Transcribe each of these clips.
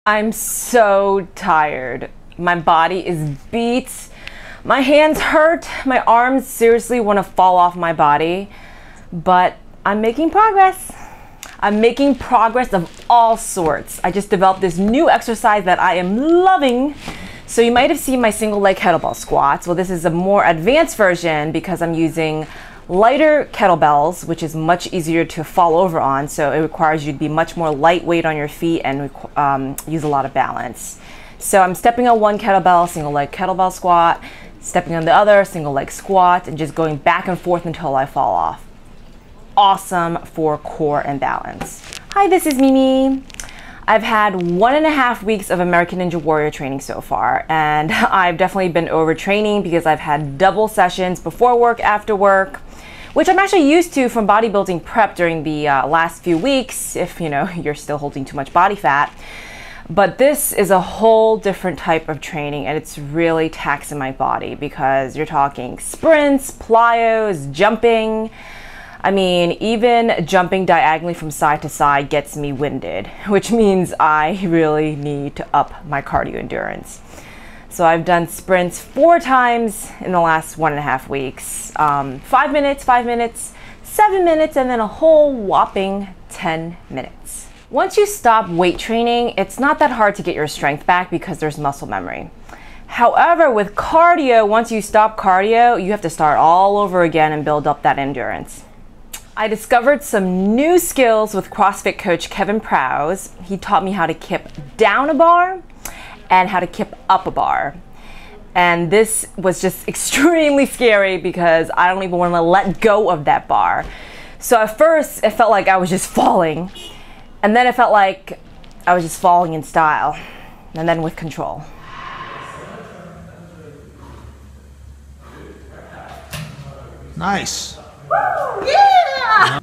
I'm so tired. My body is beat. My hands hurt. My arms seriously want to fall off my body. But I'm making progress. I'm making progress of all sorts. I just developed this new exercise that I am loving. So you might have seen my single leg kettlebell squats. Well, this is a more advanced version because I'm using lighter kettlebells, which is much easier to fall over on. So it requires you to be much more lightweight on your feet and use a lot of balance. So I'm stepping on one kettlebell, single leg kettlebell squat, stepping on the other, single leg squat, and just going back and forth until I fall off. Awesome for core and balance. Hi, this is Mimi. I've had 1.5 weeks of American Ninja Warrior training so far, and I've definitely been overtraining because I've had double sessions before work, after work, which I'm actually used to from bodybuilding prep during the last few weeks, if you're still holding too much body fat. But this is a whole different type of training, and it's really taxing my body because you're talking sprints, plyos, jumping. I mean, even jumping diagonally from side to side gets me winded, which means I really need to up my cardio endurance. So I've done sprints 4 times in the last 1.5 weeks. 5 minutes, 5 minutes, 7 minutes, and then a whole whopping 10 minutes. Once you stop weight training, it's not that hard to get your strength back because there's muscle memory. However, with cardio, once you stop cardio, you have to start all over again and build up that endurance. I discovered some new skills with CrossFit coach Kevin Prowse. He taught me how to kip down a bar and how to kip up a bar. And this was just extremely scary because I don't even want to let go of that bar. So at first it felt like I was just falling, and then it felt like I was just falling in style, and then with control. Nice. Woo! Yeah!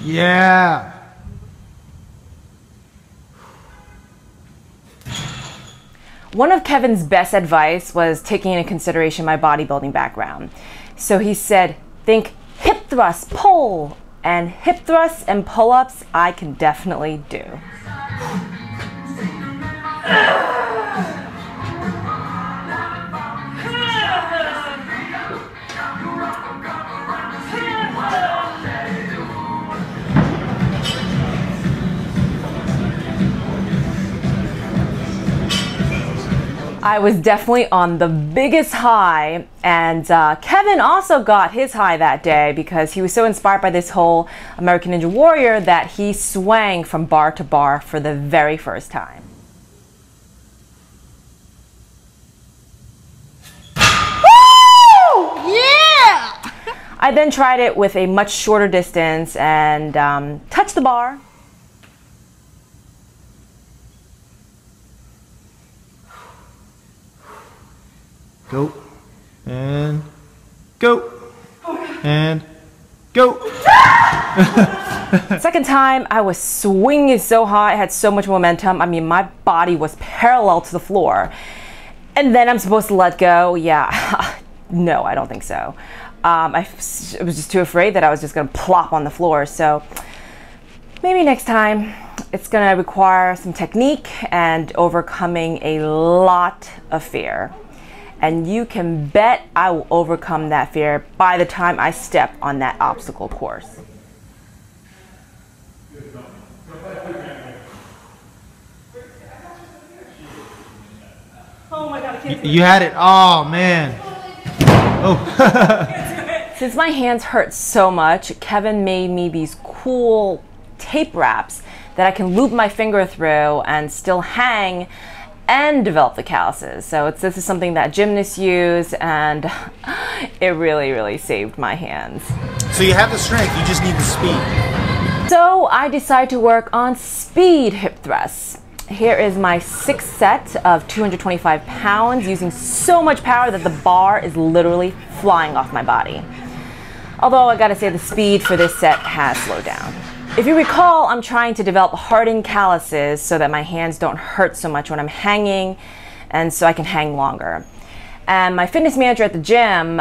Yeah. One of Kevin's best advice was taking into consideration my bodybuilding background. So he said, think hip thrust, pull, and hip thrusts and pull-ups I can definitely do. I was definitely on the biggest high, and Kevin also got his high that day because he was so inspired by this whole American Ninja Warrior that he swang from bar to bar for the very first time. Woo! Yeah! I then tried it with a much shorter distance and touched the bar. Go, and go, and go. Second time, I was swinging so high, I had so much momentum. I mean, my body was parallel to the floor. And then I'm supposed to let go. Yeah, no, I don't think so. I was just too afraid that I was just gonna plop on the floor. So maybe next time, it's gonna require some technique and overcoming a lot of fear. And you can bet I will overcome that fear by the time I step on that obstacle course. Oh my God, you had it. Oh man. Oh. Since my hands hurt so much, Kevin made me these cool tape wraps that I can loop my finger through and still hang and develop the calluses. So this is something that gymnasts use, and it really saved my hands. So you have the strength, you just need the speed. So I decided to work on speed hip thrusts. Here is my 6th set of 225 pounds using so much power that the bar is literally flying off my body. Although I gotta say the speed for this set has slowed down. If you recall, I'm trying to develop hardened calluses so that my hands don't hurt so much when I'm hanging, and so I can hang longer. And my fitness manager at the gym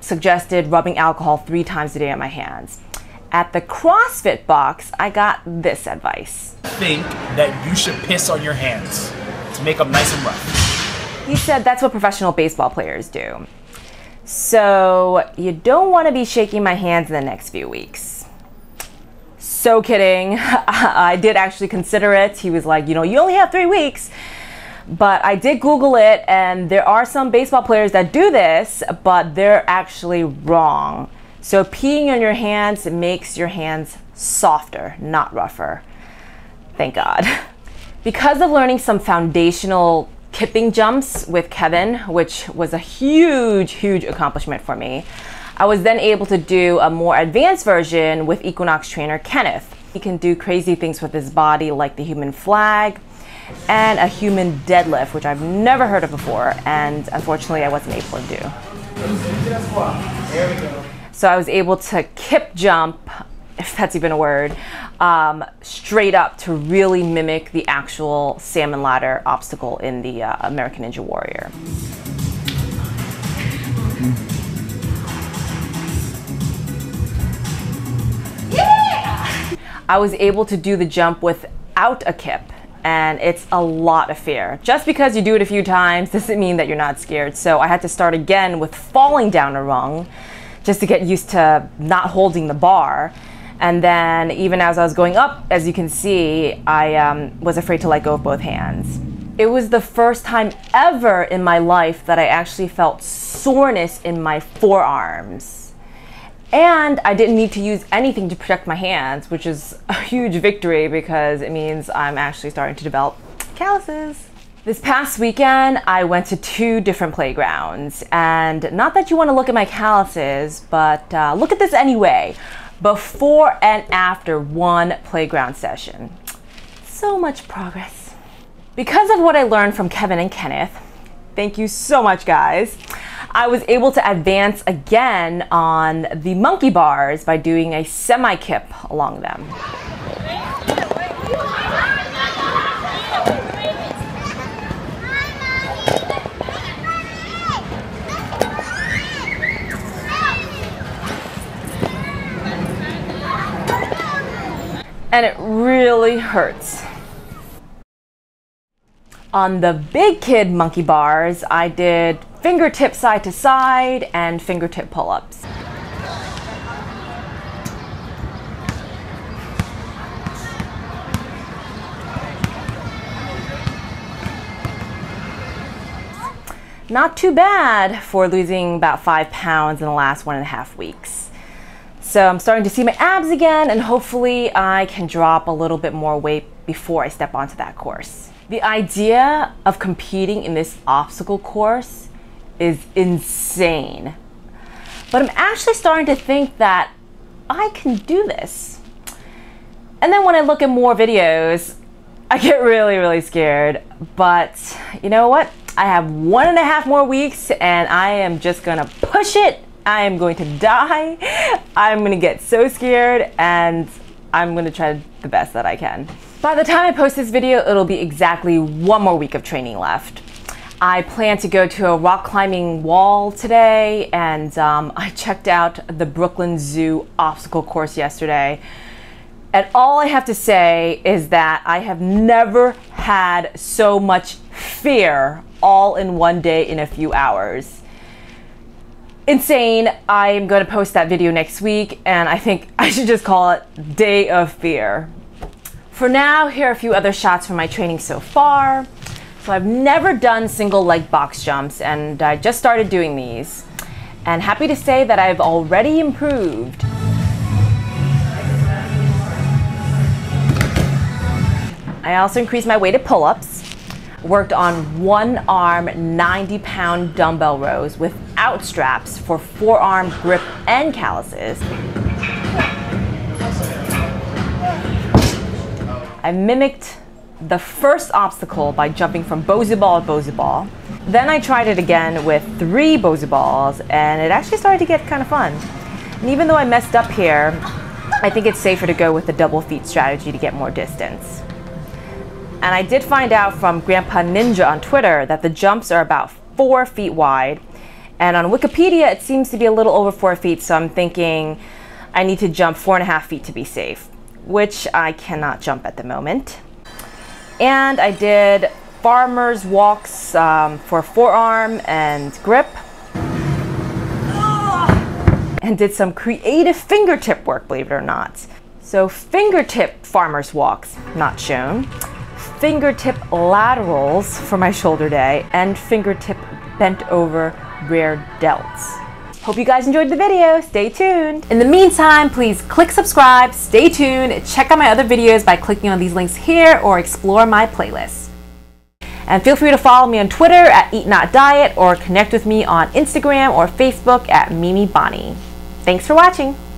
suggested rubbing alcohol 3 times a day on my hands. At the CrossFit box, I got this advice. Think that you should piss on your hands to make them nice and rough. He said that's what professional baseball players do. So you don't want to be shaking my hands in the next few weeks. So kidding. I did actually consider it. He was like, you know, you only have 3 weeks. But I did Google it, and there are some baseball players that do this, but they're actually wrong. So peeing on your hands makes your hands softer, not rougher. Thank God. Because of learning some foundational kipping jumps with Kevin, which was a huge accomplishment for me, I was then able to do a more advanced version with Equinox trainer Kenneth. He can do crazy things with his body, like the human flag and a human deadlift, which I've never heard of before, and unfortunately I wasn't able to do. There we go. So I was able to kip jump, if that's even a word, straight up to really mimic the actual salmon ladder obstacle in the American Ninja Warrior. Yeah! I was able to do the jump without a kip, and it's a lot of fear. Just because you do it a few times doesn't mean that you're not scared. So I had to start again with falling down a rung just to get used to not holding the bar. And then even as I was going up, as you can see, I was afraid to let go of both hands. It was the first time ever in my life that I actually felt soreness in my forearms. And I didn't need to use anything to protect my hands, which is a huge victory because it means I'm actually starting to develop calluses. This past weekend, I went to 2 different playgrounds. And not that you want to look at my calluses, but look at this anyway. Before and after one playground session. So much progress. Because of what I learned from Kevin and Kenneth, thank you so much, guys, I was able to advance again on the monkey bars by doing a semi-kip along them. And it really hurts. On the big kid monkey bars, I did fingertip side to side and fingertip pull-ups. Not too bad for losing about 5 pounds in the last 1.5 weeks. So I'm starting to see my abs again, and hopefully I can drop a little bit more weight before I step onto that course. The idea of competing in this obstacle course is insane. But I'm actually starting to think that I can do this. And then when I look at more videos, I get really scared. But you know what? I have 1.5 more weeks and I am just gonna push it. I am going to die. I'm gonna get so scared and I'm gonna try the best that I can. By the time I post this video, it'll be exactly 1 more week of training left. I plan to go to a rock climbing wall today, and I checked out the Brooklyn Zoo obstacle course yesterday. And all I have to say is that I have never had so much fear all in one day in a few hours. Insane. I am going to post that video next week, and I think I should just call it Day of Fear. For now, here are a few other shots from my training so far. So I've never done single leg box jumps, and I just started doing these. And happy to say that I've already improved. I also increased my weighted pull-ups, worked on one arm 90-pound dumbbell rows without straps for forearm grip and calluses. I mimicked the first obstacle by jumping from Bozu ball to Bozu ball. Then I tried it again with 3 Bozu balls, and it actually started to get kind of fun. And even though I messed up here, I think it's safer to go with the double feet strategy to get more distance. And I did find out from Grandpa Ninja on Twitter that the jumps are about 4 feet wide. And on Wikipedia, it seems to be a little over 4 feet, so I'm thinking I need to jump 4.5 feet to be safe, which I cannot jump at the moment. And I did farmer's walks for forearm and grip. And did some creative fingertip work, believe it or not. So fingertip farmer's walks, not shown. Fingertip laterals for my shoulder day, and fingertip bent over rear delts. Hope you guys enjoyed the video. Stay tuned. In the meantime, please click subscribe, stay tuned, check out my other videos by clicking on these links here or explore my playlist. And feel free to follow me on Twitter at EatNotDiet or connect with me on Instagram or Facebook at Bonny. Thanks for watching.